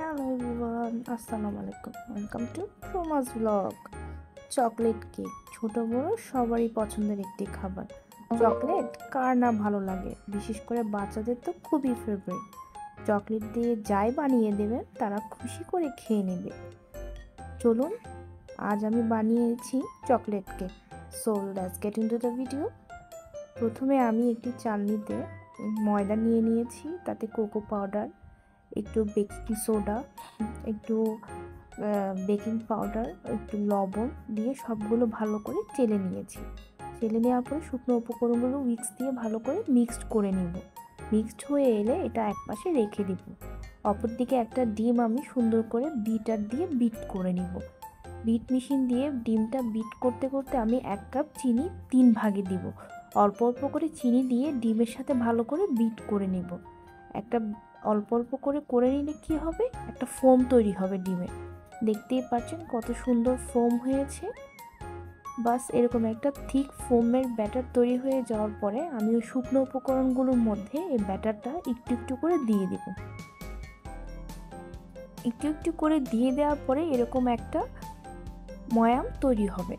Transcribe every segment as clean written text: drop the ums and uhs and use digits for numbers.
Hello everyone, আসসালামু আলাইকুম। Welcome to Roma's blog. Chocolate cake ছোট বড় সবারই পছন্দের একটি খাবার। চকলেট কার না ভালো লাগে, বিশেষ করে বাচ্চাদের তো খুবই ফেভারিট। চকলেট দিয়ে যাই বানিয়ে দেবেন তারা খুশি করে খেয়ে নেবে। চলুন, আজ আমি বানিয়েছি chocolate cake. So let's get into the video. প্রথমে আমি একটি চালনিতে ময়দা নিয়ে নিয়েছি, তাতে কোকো পাউডার, একটু বেকিং সোডা, একটু বেকিং পাউডার, একটু লবণ দিয়ে সবগুলো ভালো করে চেলে নিয়েছি। চেলে নেওয়ার পরে শুকনো উপকরণগুলো উইক্স দিয়ে ভালো করে মিক্সড করে নিব। মিক্সড হয়ে এলে এটা একপাশে রেখে দিব। অপরদিকে একটা ডিম আমি সুন্দর করে বিটার দিয়ে বিট করে নিব। বিট মেশিন দিয়ে ডিমটা বিট করতে করতে আমি 1 কাপ চিনি 3 ভাগে দিব। অল্প অল্প করে চিনি দিয়ে ডিমের সাথে ভালো করে বিট করে নিব। একটা অল্প অল্প করে নিলে কি হবে, একটা ফোম তৈরি হবে ডিমের। দেখতেই পাচ্ছেন কত সুন্দর ফোম হয়েছে। বাস এরকম একটা থিক ফোমের ব্যাটার তৈরি হয়ে যাওয়ার পরে আমি ওই শুকনো উপকরণগুলোর মধ্যে এই ব্যাটারটা একটু একটু করে দিয়ে দিব। একটু একটু করে দিয়ে দেওয়ার পরে এরকম একটা ময়াম তৈরি হবে।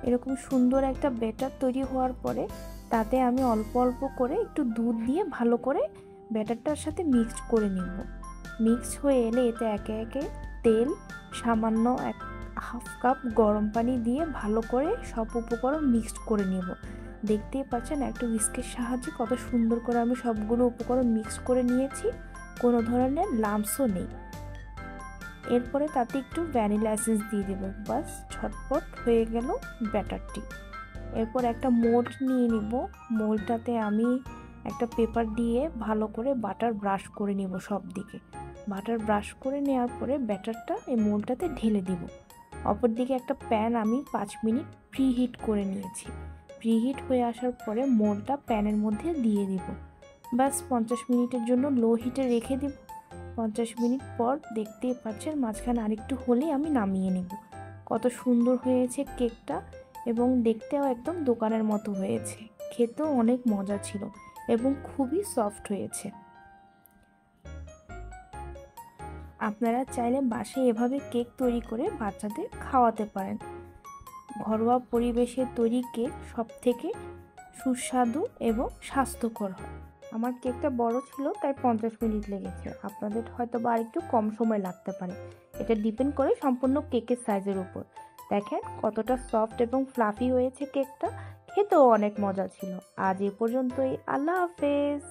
এরকম সুন্দর একটা ব্যাটার তৈরি হওয়ার পরে তাতে আমি অল্প অল্প করে একটু দুধ দিয়ে ভালো করে ব্যাটারটার সাথে মিক্সড করে নিব। মিক্স হয়ে এলে এতে একে একে তেল, সামান্য 1/2 কাপ গরম পানি দিয়ে ভালো করে সব উপকরণ মিক্সড করে নেব। দেখতেই পাচ্ছেন একটা হুইস্কের সাহায্যে কত সুন্দর করে আমি সবগুলো উপকরণ মিক্স করে নিয়েছি, কোনো ধরনের লাম্পসও নেই। এরপরে তাতে একটু ভ্যানিলা এসেন্স দিয়ে দেব। বাস ঝটপট হয়ে গেল ব্যাটারটি। এরপর একটা মোল্ড নিয়ে নিব। মোল্ডটাতে আমি একটা পেপার দিয়ে ভালো করে বাটার ব্রাশ করে নিব সব দিকে। বাটার ব্রাশ করে নেওয়ার পরে ব্যাটারটা এই মোল্ডটাতে ঢেলে দিব। অপরদিকে একটা প্যান আমি 5 মিনিট প্রিহিট করে নিয়েছি। প্রিহিট হয়ে আসার পরে মোল্ডটা প্যানের মধ্যে দিয়ে দিব। বাস 50 মিনিটের জন্য লো হিটে রেখে দিব। 50 মিনিট পর দেখতেই পাচ্ছেন মাঝখানে আরেকটু হলেই আমি নামিয়ে নেব। কত সুন্দর হয়েছে কেকটা এবং দেখতেও একদম দোকানের মতো হয়েছে। খেতেও অনেক মজা ছিল এবং খুবই সফট হয়েছে। আপনারা চাইলে বাসায় এভাবে কেক তৈরি করে বাচ্চাদের খাওয়াতে পারেন। ঘরোয়া পরিবেশে তৈরি কেক সব থেকে সুস্বাদু এবং স্বাস্থ্যকর হয়। আমার কেকটা বড় ছিল তাই 50 মিনিট লেগেছে, আপনাদের হয়তো বা আরেকটু কম সময় লাগতে পারে। এটা ডিপেন্ড করে সম্পূর্ণ কেকের সাইজের উপর। দেখেন কতটা সফট এবং ফ্লাফি হয়েছে কেকটা, খেতেও অনেক মজা ছিল। আজ এ পর্যন্তই, আল্লাহ হাফেজ।